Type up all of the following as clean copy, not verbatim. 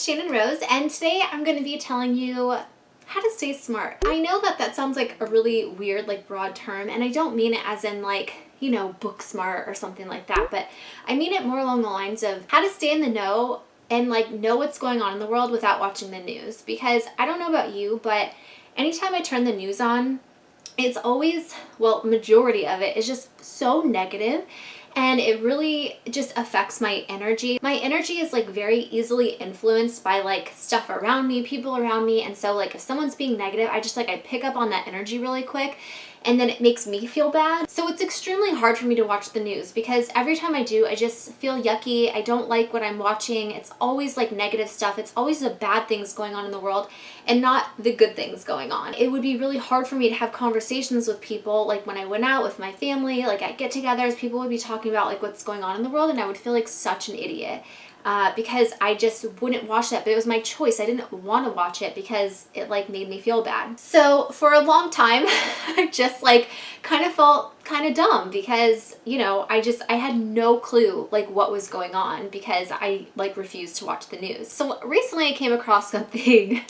Channon Rose, and today I'm going to be telling you how to stay smart. I know that that sounds like a really weird, like broad term, and I don't mean it as in like, you know, book smart or something like that, but I mean it more along the lines of how to stay in the know and like know what's going on in the world without watching the news. Because I don't know about you, but anytime I turn the news on, it's always, well, majority of it is just so negative, and it really just affects my energy. My energy is like very easily influenced by like stuff around me, people around me, and so like if someone's being negative, I pick up on that energy really quick, and then it makes me feel bad. So it's extremely hard for me to watch the news because every time I do, I just feel yucky. I don't like what I'm watching. It's always like negative stuff. It's always the bad things going on in the world and not the good things going on. It would be really hard for me to have conversations with people, like when I went out with my family, like at get-togethers, people would be talking about like what's going on in the world, and I would feel like such an idiot. Because I just wouldn't watch that, but it was my choice. I didn't want to watch it because it like made me feel bad. So for a long time, I just like kind of felt kind of dumb because, you know, I had no clue like what was going on because I like refused to watch the news. So recently I came across something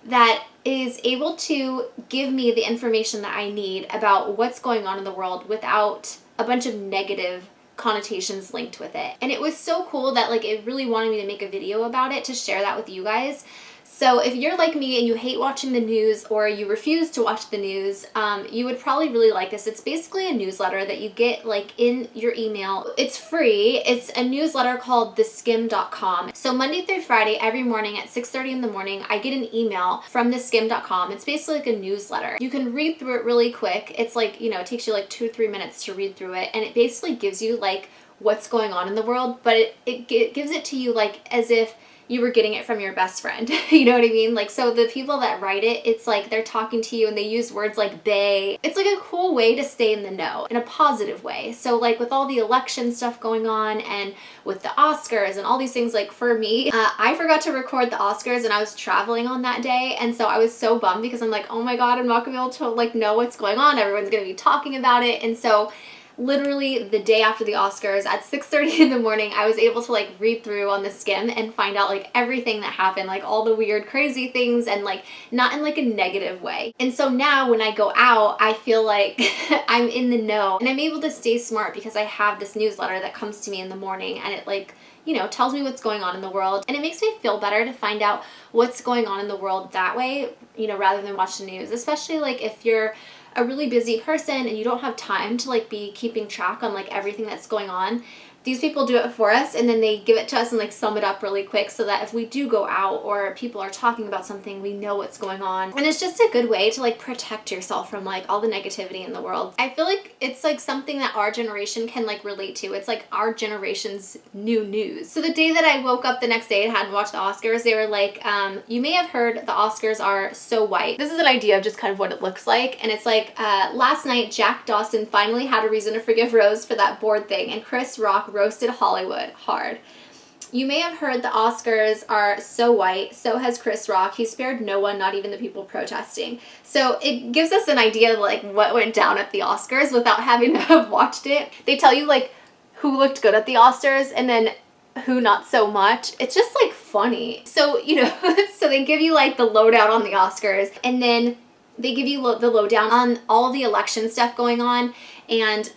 that is able to give me the information that I need about what's going on in the world without a bunch of negative connotations linked with it. And it was so cool that like it really wanted me to make a video about it to share that with you guys. So if you're like me and you hate watching the news or you refuse to watch the news, you would probably really like this. It's basically a newsletter that you get like in your email. It's free. It's a newsletter called theskim.com. So Monday through Friday, every morning at 6:30 in the morning, I get an email from theskim.com. It's basically like a newsletter. You can read through it really quick. It's like, you know, it takes you like 2 or 3 minutes to read through it. And it basically gives you like what's going on in the world, but it gives it to you like as if you were getting it from your best friend. You know what I mean? Like, so the people that write it, it's like they're talking to you and they use words like they. It's like a cool way to stay in the know in a positive way. So like with all the election stuff going on and with the Oscars and all these things, like for me, I forgot to record the Oscars and I was traveling on that day. And so I was so bummed because I'm like, oh my God, I'm not gonna be able to like know what's going on. Everyone's gonna be talking about it. And so literally the day after the Oscars at 6:30 in the morning, I was able to like read through on the Skim and find out like everything that happened, like all the weird crazy things, and like not in like a negative way. And so now when I go out, I feel like I'm in the know and I'm able to stay smart because I have this newsletter that comes to me in the morning, and it like, you know, tells me what's going on in the world, and it makes me feel better to find out what's going on in the world that way, you know, rather than watch the news. Especially like if you're a really busy person and you don't have time to like be keeping track on like everything that's going on. These people do it for us, and then they give it to us and like sum it up really quick so that if we do go out or people are talking about something, we know what's going on. And it's just a good way to like protect yourself from like all the negativity in the world. I feel like it's like something that our generation can like relate to. It's like our generation's new news. So the day that I woke up the next day and hadn't watched the Oscars, they were like, you may have heard the Oscars are so white. This is an idea of just kind of what it looks like. And it's like, last night, Jack Dawson finally had a reason to forgive Rose for that board thing, and Chris Rock roasted Hollywood hard. You may have heard the Oscars are so white, so has Chris Rock. He spared no one, not even the people protesting. So it gives us an idea of like what went down at the Oscars without having to have watched it. They tell you like who looked good at the Oscars and then who not so much. It's just like funny. So, you know, so they give you like the lowdown on the Oscars, and then they give you the lowdown on all of the election stuff going on. And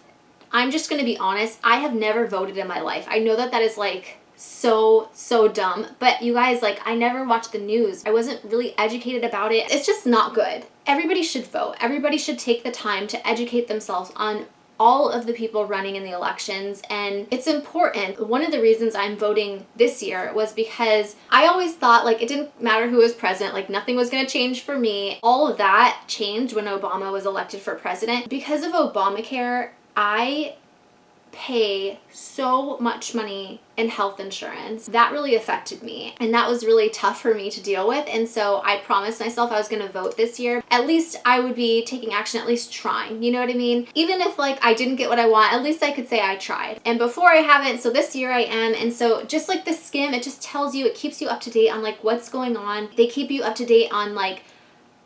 I'm just gonna be honest, I have never voted in my life. I know that that is like so dumb, but you guys, like, I never watched the news. I wasn't really educated about it. It's just not good. Everybody should vote. Everybody should take the time to educate themselves on all of the people running in the elections, and it's important. One of the reasons I'm voting this year was because I always thought like it didn't matter who was president, like nothing was going to change for me. All of that changed when Obama was elected for president. Because of Obamacare, I pay so much money in health insurance. That really affected me, and that was really tough for me to deal with. And so I promised myself I was going to vote this year. At least I would be taking action, at least trying, you know what I mean? Even if like I didn't get what I want, at least I could say I tried. And before I haven't, so this year I am. And so just like the Skim, it just tells you, it keeps you up to date on like what's going on. They keep you up to date on like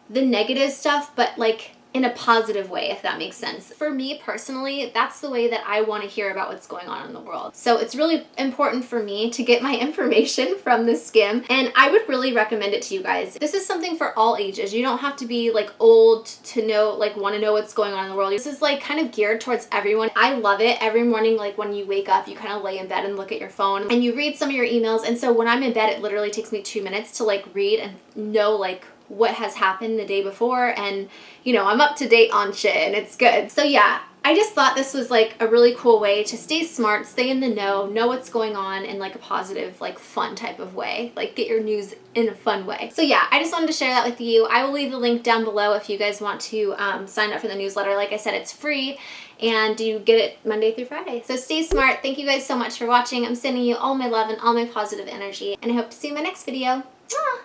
the negative stuff, but like in a positive way, if that makes sense. For me personally, that's the way that I want to hear about what's going on in the world. So it's really important for me to get my information from this skim, and I would really recommend it to you guys. This is something for all ages. You don't have to be like old to know, like want to know what's going on in the world. This is like kind of geared towards everyone. I love it. Every morning, like when you wake up, you kind of lay in bed and look at your phone and you read some of your emails. And so when I'm in bed, it literally takes me 2 minutes to like read and know like what has happened the day before, and you know, I'm up to date on shit and it's good. So yeah, I just thought this was like a really cool way to stay smart, stay in the know what's going on in like a positive, like fun type of way, like get your news in a fun way. So yeah, I just wanted to share that with you. I will leave the link down below if you guys want to sign up for the newsletter. Like I said, it's free and you get it Monday through Friday. So stay smart. Thank you guys so much for watching. I'm sending you all my love and all my positive energy, and I hope to see you in my next video. Mwah!